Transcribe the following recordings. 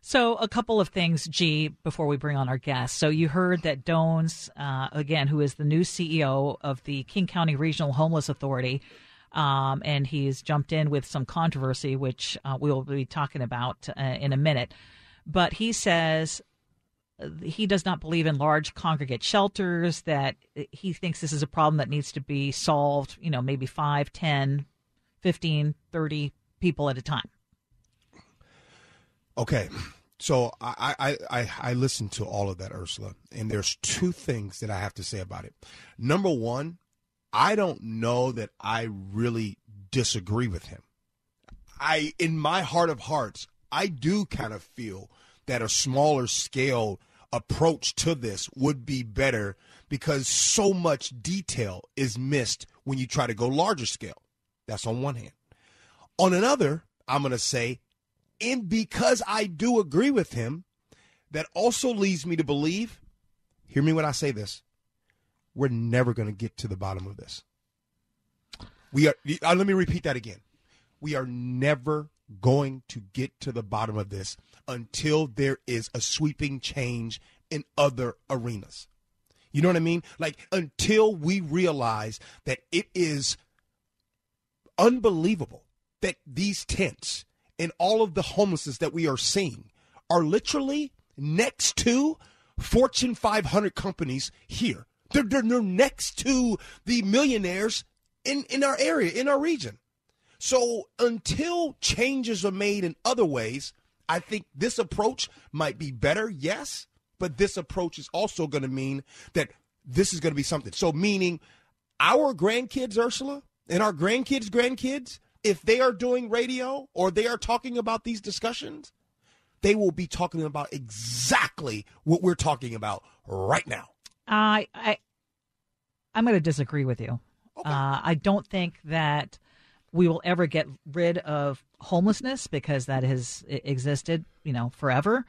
So a couple of things, Gee, before we bring on our guest. So you heard that Dones, again, who is the new CEO of the King County Regional Homeless Authority, and he's jumped in with some controversy, which we'll be talking about in a minute. But he says he does not believe in large congregate shelters, that he thinks this is a problem that needs to be solved, maybe 5, 10, 15, 30 people at a time. Okay. So I listened to all of that, Ursula, and there's two things that I have to say about it. Number one, I don't know that I really disagree with him. In my heart of hearts, I do kind of feel that a smaller scale approach to this would be better because so much detail is missed when you try to go larger scale. That's on one hand. On another, I'm going to say, and because I do agree with him, that also leads me to believe, hear me when I say this, we're never going to get to the bottom of this. Let me repeat that again. We are never going to get to the bottom of this until there is a sweeping change in other arenas. You know what I mean? Like, until we realize that it is unbelievable that these tents and all of the homelessness that we are seeing are literally next to Fortune 500 companies here. They're next to the millionaires in our area, in our region. So until changes are made in other ways, I think this approach might be better, yes, but this approach is also going to mean that this is going to be something. So meaning our grandkids, Ursula, and our grandkids, if they are doing radio or they are talking about these discussions, they will be talking about exactly what we're talking about right now. I'm going to disagree with you. Okay. I don't think that we will ever get rid of homelessness because that has existed, forever.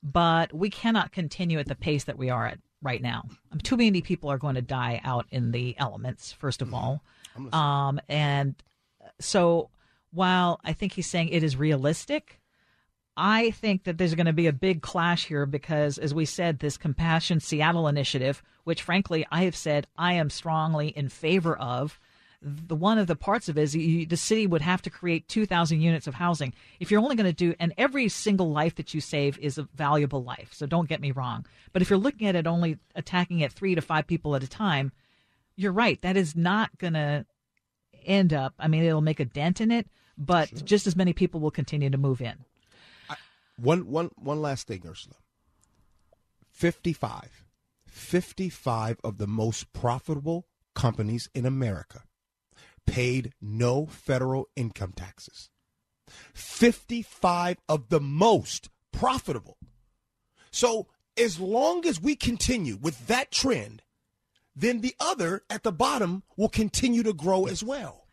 But we cannot continue at the pace that we are at right now. Too many people are going to die out in the elements, first of all. And so while I think he's saying it is realistic, I think that there's going to be a big clash here because, as we said, this Compassion Seattle initiative, which frankly I have said I am strongly in favor of, one of the parts of it is the city would have to create 2,000 units of housing. If you're only going to do, and every single life that you save is a valuable life, so don't get me wrong. But if you're looking at it only attacking it 3 to 5 people at a time, you're right. That is not going to end up, it'll make a dent in it, but sure, just as many people will continue to move in. One last thing, Ursula. 55 of the most profitable companies in America paid no federal income taxes. 55 of the most profitable. So as long as we continue with that trend, then the other at the bottom will continue to grow as well.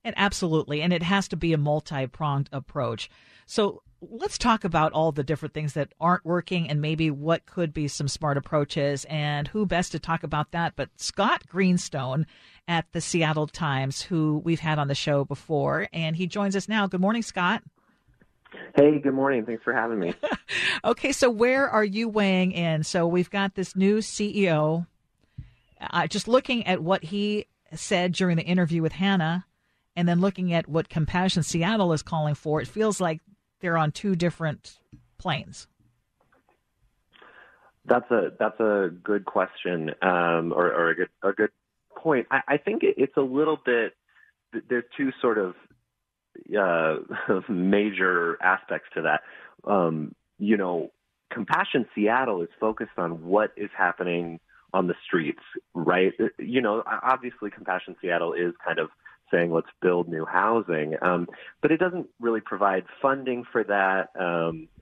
And absolutely. And it has to be a multi-pronged approach. So let's talk about all the different things that aren't working and maybe what could be some smart approaches, and who best to talk about that but Scott Greenstone at the Seattle Times, who we've had on the show before, and he joins us now. Good morning, Scott. Hey, good morning. Thanks for having me. Okay, so where are you weighing in? So we've got this new CEO. Just looking at what he said during the interview with Hannah, and then looking at what Compassion Seattle is calling for, it feels like they're on two different planes. That's a good question, or a good point. I think it's a little bit. There's two sort of major aspects to that. Compassion Seattle is focused on what is happening on the streets, right? Obviously Compassion Seattle is kind of saying let's build new housing, but it doesn't really provide funding for that.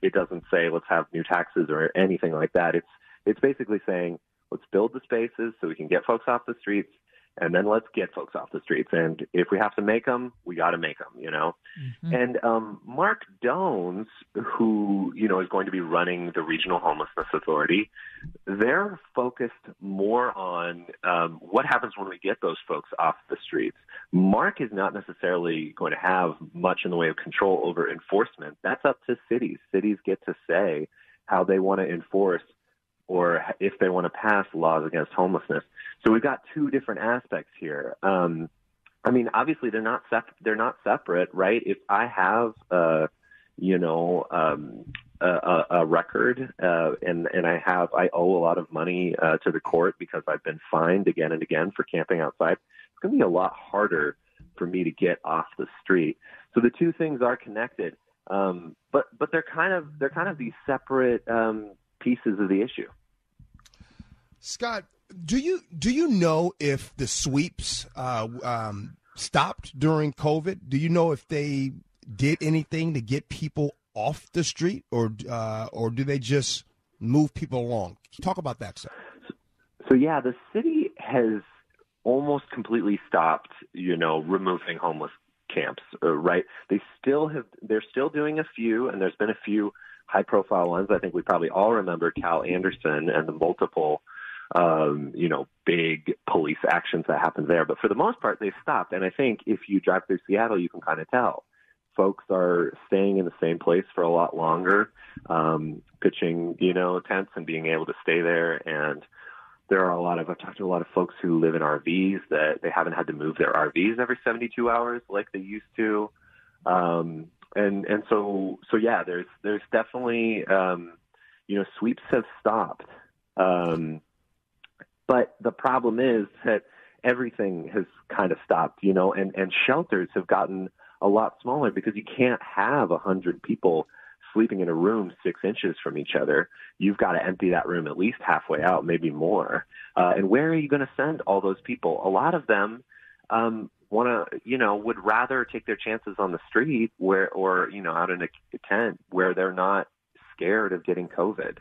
It doesn't say let's have new taxes or anything like that. It's basically saying let's build the spaces so we can get folks off the streets and then let's get folks off the streets. And if we have to make them, we got to make them, Mm-hmm. And Mark Dones, who, is going to be running the Regional Homelessness Authority, they're focused more on what happens when we get those folks off the streets. Mark is not necessarily going to have much in the way of control over enforcement. That's up to cities. Cities get to say how they want to enforce or if they want to pass laws against homelessness. So we've got two different aspects here. Obviously they're not separate, right? If I have a record and I owe a lot of money to the court because I've been fined again and again for camping outside, it's going to be a lot harder for me to get off the street. So the two things are connected, but they're kind of these separate pieces of the issue. Scott, do you know if the sweeps stopped during COVID? Do you know if they did anything to get people off the street, or do they just move people along? Talk about that, sir. So yeah, the city has almost completely stopped, removing homeless camps, right? They're still doing a few, and there's been a few high-profile ones. I think we probably all remember Cal Anderson and the multiple, big police actions that happened there. But for the most part, they've stopped. And I think if you drive through Seattle, you can kind of tell. Folks are staying in the same place for a lot longer, pitching, tents and being able to stay there. And there are I've talked to a lot of folks who live in RVs that they haven't had to move their RVs every 72 hours like they used to. And so yeah, there's definitely, sweeps have stopped. But the problem is that everything has kind of stopped, and shelters have gotten a lot smaller because you can't have 100 people sleeping in a room 6 inches from each other. You've got to empty that room at least halfway out, maybe more. And where are you going to send all those people? A lot of them would rather take their chances on the street or out in a tent where they're not scared of getting COVID.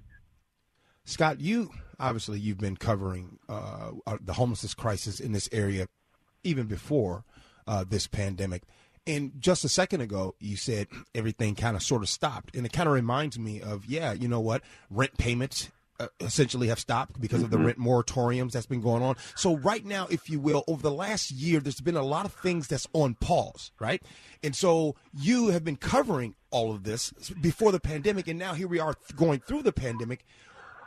Scott, you've been covering the homelessness crisis in this area even before this pandemic. And just a second ago, you said everything kind of sort of stopped. And it kind of reminds me of, rent payments essentially have stopped because of the rent moratoriums that's been going on. So right now, if you will, over the last year, there's been a lot of things that's on pause, right? And so you have been covering all of this before the pandemic, and now here we are going through the pandemic.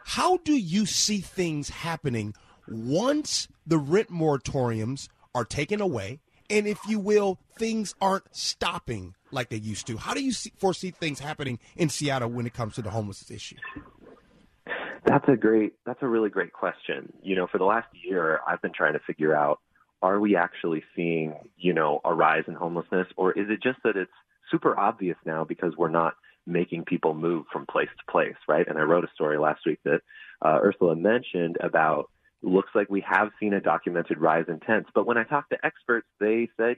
How do you see things happening once the rent moratoriums are taken away? And if you will, things aren't stopping like they used to. How do you foresee things happening in Seattle when it comes to the homelessness issue? That's a really great question. For the last year, I've been trying to figure out, are we actually seeing, a rise in homelessness, or is it just that it's super obvious now because we're not making people move from place to place, right? And I wrote a story last week that Ursula mentioned about, looks like we have seen a documented rise in tents. But when I talked to experts, they said,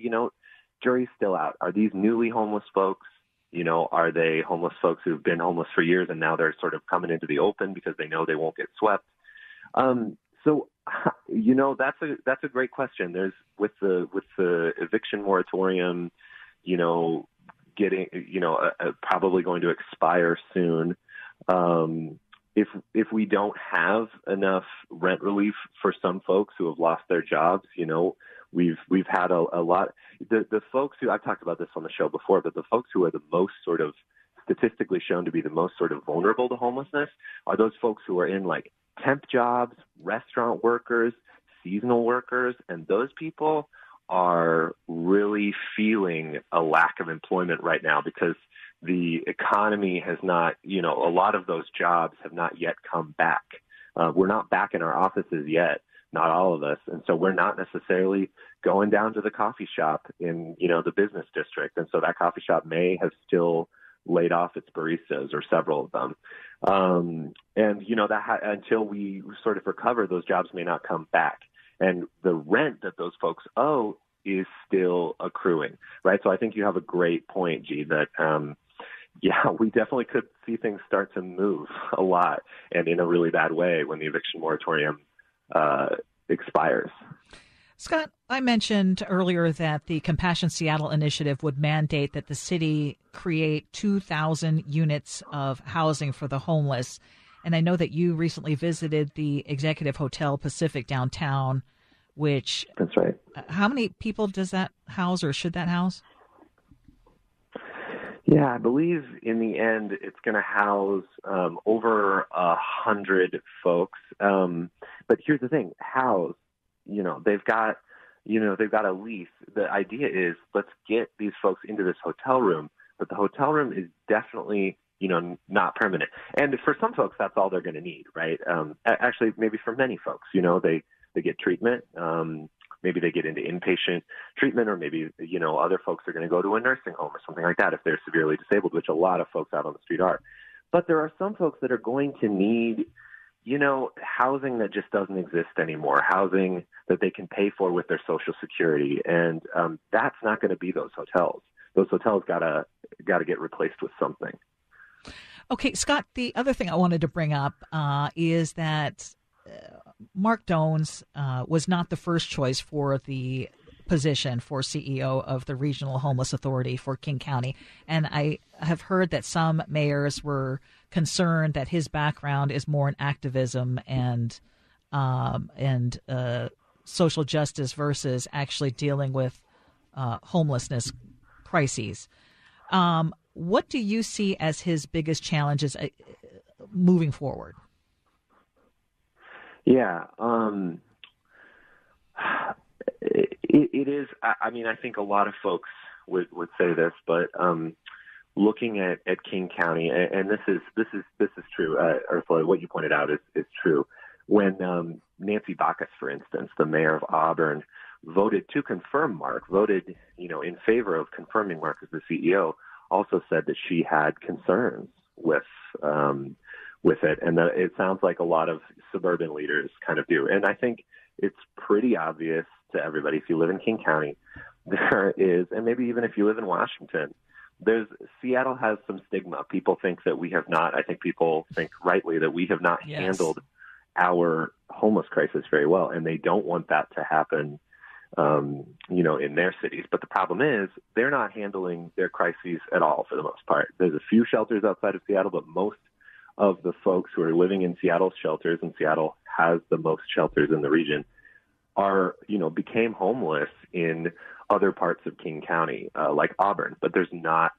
jury's still out. Are these newly homeless folks? Are they homeless folks who've been homeless for years and now they're sort of coming into the open because they know they won't get swept? So that's a great question. There's with the eviction moratorium, getting, probably going to expire soon. If we don't have enough rent relief for some folks who have lost their jobs, we've had a lot. The folks who, I've talked about this on the show before, but the folks who are the most sort of statistically shown to be the most sort of vulnerable to homelessness are those folks who are in like temp jobs, restaurant workers, seasonal workers, and those people are really feeling a lack of employment right now because the economy has not, a lot of those jobs have not yet come back. We're not back in our offices yet, not all of us. And so we're not necessarily going down to the coffee shop in, the business district. And so that coffee shop may have still laid off its baristas or several of them. Until we sort of recover, those jobs may not come back. And the rent that those folks owe is still accruing, right? So I think you have a great point, Gee, that, we definitely could see things start to move a lot and in a really bad way when the eviction moratorium expires. Scott, I mentioned earlier that the Compassion Seattle initiative would mandate that the city create 2,000 units of housing for the homeless. And I know that you recently visited the Executive Hotel Pacific downtown, which... That's right. How many people does that house, or should that house? Yeah, I believe in the end it's going to house over 100 folks. But here's the thing: house. They've got a lease. The idea is, let's get these folks into this hotel room, but the hotel room is definitely, not permanent. And for some folks, that's all they're going to need, right? Actually, maybe for many folks, they get treatment. Maybe they get into inpatient treatment, or maybe, other folks are going to go to a nursing home or something like that if they're severely disabled, which a lot of folks out on the street are. But there are some folks that are going to need housing that just doesn't exist anymore, housing that they can pay for with their Social Security. And that's not going to be those hotels. Those hotels gotta get replaced with something. Okay, Scott, the other thing I wanted to bring up is that Mark Dones was not the first choice for the position for CEO of the Regional Homeless Authority for King County. And I have heard that some mayors were concerned that his background is more in activism and social justice versus actually dealing with homelessness crises. What do you see as his biggest challenges moving forward? Yeah, it is. I mean, I think a lot of folks would say this, but looking at King County, and this is true, Ursula, what you pointed out is true. When Nancy Bacchus, for instance, the mayor of Auburn, voted to confirm Mark, in favor of confirming Mark as the CEO, also said that she had concerns with it, and that it sounds like a lot of suburban leaders kind of do. And I think it's pretty obvious to everybody, if you live in King County, there is, and maybe even if you live in Washington, Seattle has some stigma. People think that we have not, I think people think rightly that we have not handled our homeless crisis very well, and they don't want that to happen, in their cities. But the problem is they're not handling their crises at all for the most part. There's a few shelters outside of Seattle, but most of the folks who are living in Seattle's shelters, and Seattle has the most shelters in the region, became homeless in other parts of King County, like Auburn. But there's not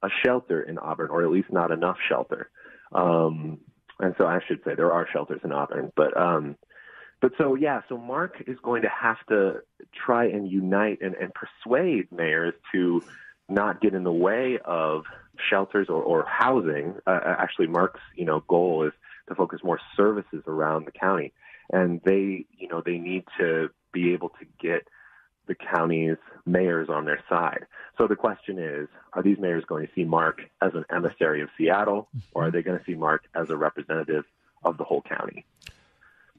a shelter in Auburn, or at least not enough shelter. And so I should say there are shelters in Auburn. So Mark is going to have to try and unite and persuade mayors to not get in the way of shelters or housing. Actually, Mark's, goal is to focus more services around the county. And they need to be able to get the county's mayors on their side. So the question is, are these mayors going to see Mark as an emissary of Seattle, or are they going to see Mark as a representative of the whole county?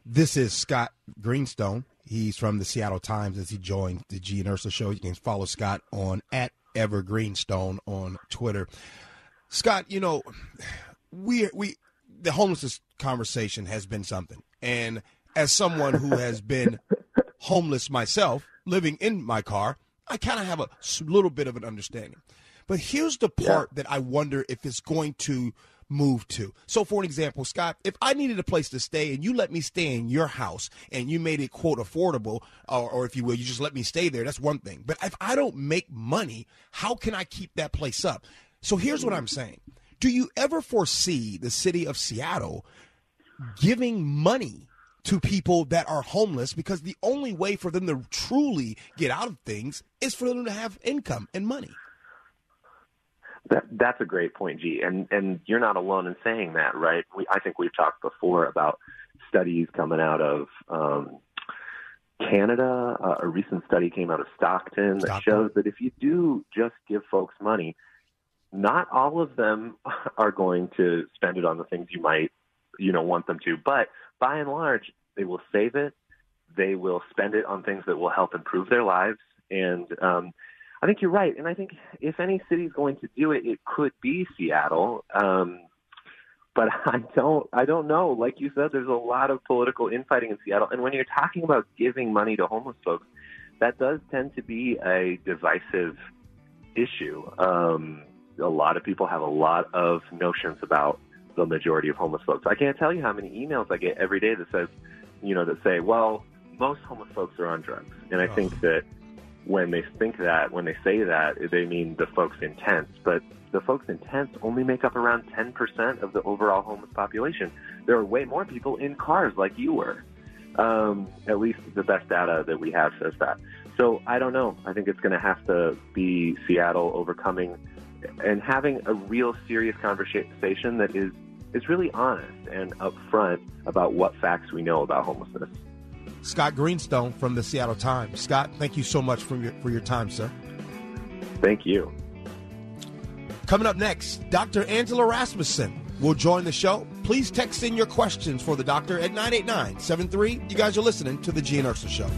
This is Scott Greenstone. He's from the Seattle Times as he joined the Gee and Ursula Show. You can follow Scott on @EverGreenstone on Twitter. Scott, we the homelessness conversation has been something. And as someone who has been homeless myself, living in my car, I kind of have a little bit of an understanding. But here's the part that I wonder if it's going to move to. So, for an example, Scott, if I needed a place to stay and you let me stay in your house and you made it, quote, affordable, or if you will, you just let me stay there, that's one thing. But if I don't make money, how can I keep that place up? So here's what I'm saying. Do you ever foresee the city of Seattle giving money to people that are homeless, because the only way for them to truly get out of things is for them to have income and money? That's a great point, Gee, and you're not alone in saying that, right? I think we've talked before about studies coming out of Canada. A recent study came out of Stockton that shows that if you do just give folks money, not all of them are going to spend it on the things you might, want them to. But by and large, they will save it. They will spend it on things that will help improve their lives. And I think you're right. And I think if any city is going to do it, it could be Seattle. But I don't know. Like you said, there's a lot of political infighting in Seattle. And when you're talking about giving money to homeless folks, that does tend to be a divisive issue. A lot of people have a lot of notions about the majority of homeless folks. I can't tell you how many emails I get every day that says, that say, well, most homeless folks are on drugs. And I think that when they say that, they mean the folks in tents. But the folks in tents only make up around 10% of the overall homeless population. There are way more people in cars like you were. At least the best data that we have says that. So I don't know. I think it's going to have to be Seattle overcoming and having a real serious conversation that is really honest and upfront about what facts we know about homelessness. Scott Greenstone from the Seattle Times. Scott, thank you so much for your time, sir. Thank you. Coming up next, Dr. Angela Rasmussen will join the show. Please text in your questions for the doctor at 989-73. You guys are listening to the Gee and Ursula Show.